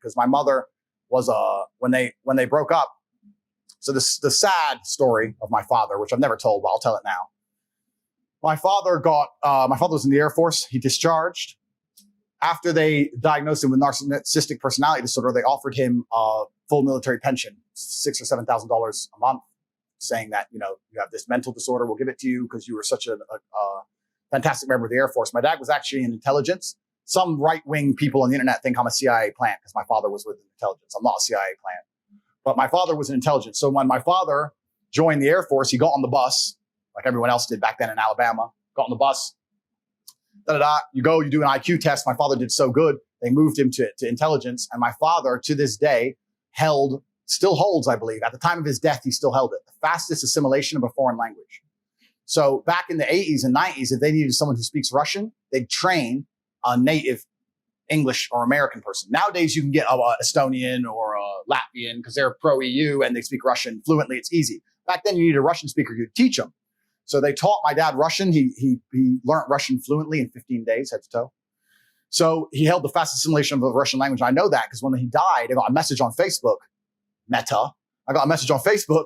because my mother was, when they broke up, so the sad story of my father, which I've never told, but I'll tell it now. My father was in the Air Force. He discharged. After they diagnosed him with narcissistic personality disorder, they offered him a full military pension, $6,000 or $7,000 a month, saying that, you have this mental disorder. We'll give it to you because you were such a fantastic member of the Air Force. My dad was actually in intelligence. Some right-wing people on the internet think I'm a CIA plant because my father was with intelligence. I'm not a CIA plant. But my father was in intelligence. So when my father joined the Air Force, he got on the bus, like everyone else did back then in Alabama, got on the bus. You go, you do an IQ test. My father did so good, they moved him to intelligence. And my father, to this day, still holds, I believe. At the time of his death, he still held it. The fastest assimilation of a foreign language. So back in the 80s and 90s, if they needed someone who speaks Russian, they'd train a native English or American person. Nowadays, you can get an Estonian or a Latvian because they're pro-EU and they speak Russian fluently. It's easy. Back then, you needed a Russian speaker. You'd teach them. So they taught my dad Russian. He learned Russian fluently in 15 days, head to toe. So he held the fastest assimilation of the Russian language. I know that because when he died, I got a message on Facebook, Meta. I got a message on Facebook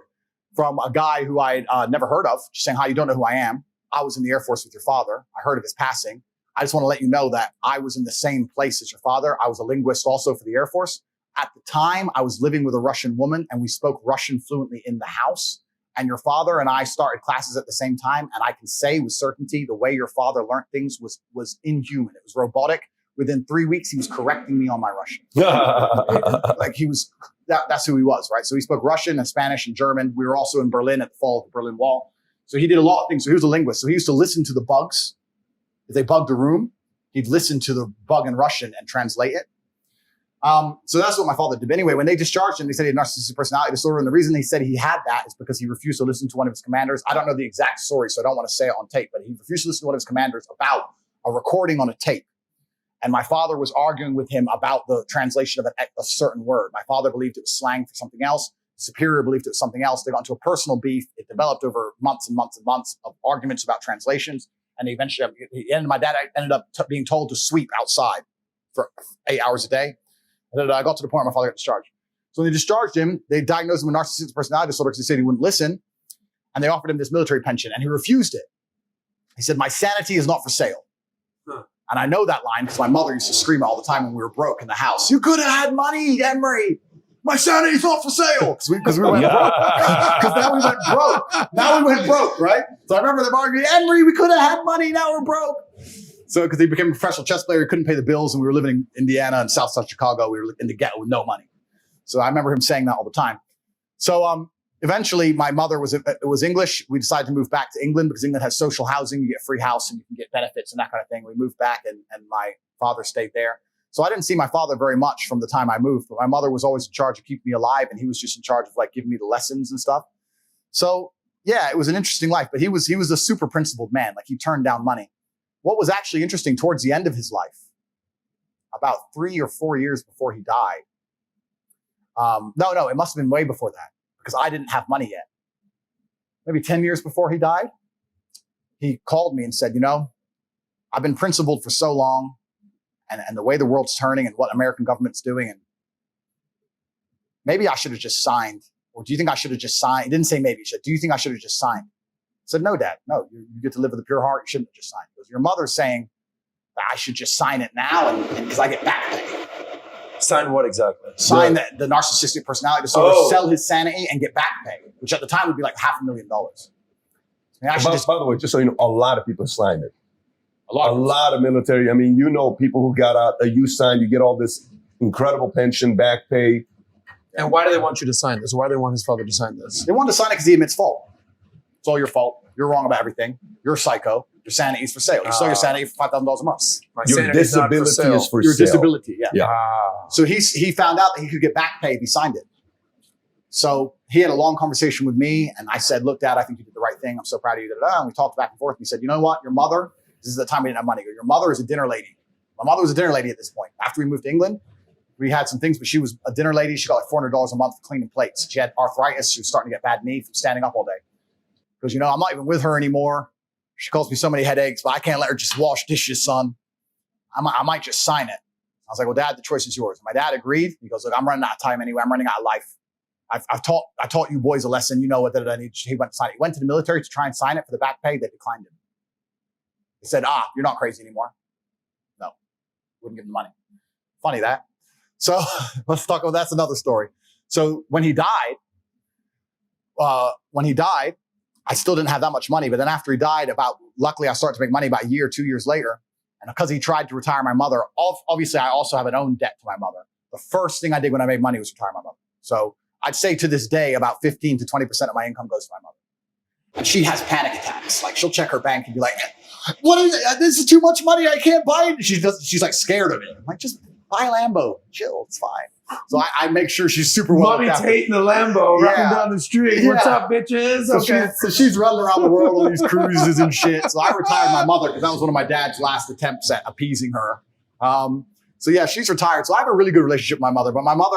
from a guy who I had never heard of, just saying, hi, you don't know who I am. I was in the Air Force with your father. I heard of his passing. I just want to let you know that I was in the same place as your father. I was a linguist also for the Air Force. At the time, I was living with a Russian woman and we spoke Russian fluently in the house. And your father and I started classes at the same time. And I can say with certainty, the way your father learned things was inhuman. It was robotic. Within 3 weeks, he was correcting me on my Russian. That's who he was, right? So he spoke Russian and Spanish and German. We were also in Berlin at the fall of the Berlin Wall. So he did a lot of things. So he was a linguist. So he used to listen to the bugs. If they bugged a room, he'd listen to the bug in Russian and translate it. So that's what my father did. But anyway, when they discharged him, they said he had narcissistic personality disorder. And the reason they said he had that is because he refused to listen to one of his commanders. I don't know the exact story, so I don't want to say it on tape, but he refused to listen to one of his commanders about a recording on a tape. And my father was arguing with him about the translation of a certain word. My father believed it was slang for something else. Superior believed it was something else. They got into a personal beef. It developed over months and months and months of arguments about translations. And eventually, my dad ended up being told to sweep outside for 8 hours a day. And I got to the point where my father got discharged. So when they discharged him, they diagnosed him with narcissistic personality disorder because they said he wouldn't listen. And they offered him this military pension and he refused it. He said, my sanity is not for sale. Huh. And I know that line because my mother used to scream all the time when we were broke in the house. You could have had money, Emery. My sanity's not for sale. Because we went broke. Because now we went broke. Now we went broke, right? So I remember them arguing, Emery, we could have had money. Now we're broke. So because he became a professional chess player, he couldn't pay the bills, and we were living in Indiana and South Chicago. We were in the ghetto with no money. So I remember him saying that all the time. So eventually, my mother was English. We decided to move back to England because England has social housing. You get a free house and you can get benefits and that kind of thing. We moved back, and my father stayed there. So I didn't see my father very much from the time I moved. But my mother was always in charge of keeping me alive, and he was just in charge of like giving me the lessons and stuff. So yeah, it was an interesting life. But he was a super principled man. Like he turned down money. What was actually interesting towards the end of his life, about 3 or 4 years before he died. No, it must have been way before that because I didn't have money yet. Maybe 10 years before he died, he called me and said, I've been principled for so long and the way the world's turning and what American government's doing. And maybe I should have just signed. Or do you think I should have just signed? He didn't say maybe. He said, do you think I should have just signed? I said, no, Dad, no, you get to live with a pure heart. You shouldn't have just signed. Because your mother's saying that I should just sign it now and because I get back pay. Sign what exactly? Sign the narcissistic personality disorder, sell his sanity and get back pay, which at the time would be like $500,000. By the way, just so you know, a lot of people signed it. A lot of military. I mean, people who got out, you signed, you get all this incredible pension, back pay. And why do they want you to sign this? Why do they want his father to sign this? They wanted to sign it because he admits fault. It's all your fault. You're wrong about everything. You're a psycho. Your sanity is for sale. You sell your sanity for $5,000 a month. Your disability is for sale. Your disability, yeah. Ah. So he found out that he could get back pay if he signed it. So he had a long conversation with me, and I said, look, Dad, I think you did the right thing. I'm so proud of you. And we talked back and forth. And he said, you know what? Your mother, this is the time we didn't have money. Your mother is a dinner lady. My mother was a dinner lady at this point. After we moved to England, we had some things, but she was a dinner lady. She got like $400 a month for cleaning plates. She had arthritis. She was starting to get bad knee from standing up all day. Because, I'm not even with her anymore. She calls me so many headaches, but I can't let her just wash dishes, son. I might just sign it. I was like, well, Dad, the choice is yours. And my dad agreed. He goes, look, I'm running out of time anyway. I'm running out of life. I taught you boys a lesson. You know what? He went to sign it. He went to the military to try and sign it for the back pay. They declined him. He said, you're not crazy anymore. No, wouldn't give him the money. Funny that. So let's talk about, that's another story. So when he died, I still didn't have that much money. But then after he died, luckily I started to make money about a year, 2 years later. And because he tried to retire my mother, obviously I also have an own debt to my mother. The first thing I did when I made money was retire my mother. So I'd say to this day, about 15 to 20% of my income goes to my mother. And she has panic attacks. Like she'll check her bank and be like, what is it? This is too much money. I can't buy it. She's like scared of it. I'm like, just buy a Lambo. Chill. It's fine. So I make sure she's super well Mommy Tate in the Lambo riding down the street. Yeah. What's up, bitches? So she's running around the world on these cruises and shit. So I retired my mother because that was one of my dad's last attempts at appeasing her. So yeah, she's retired. So I have a really good relationship with my mother. But my mother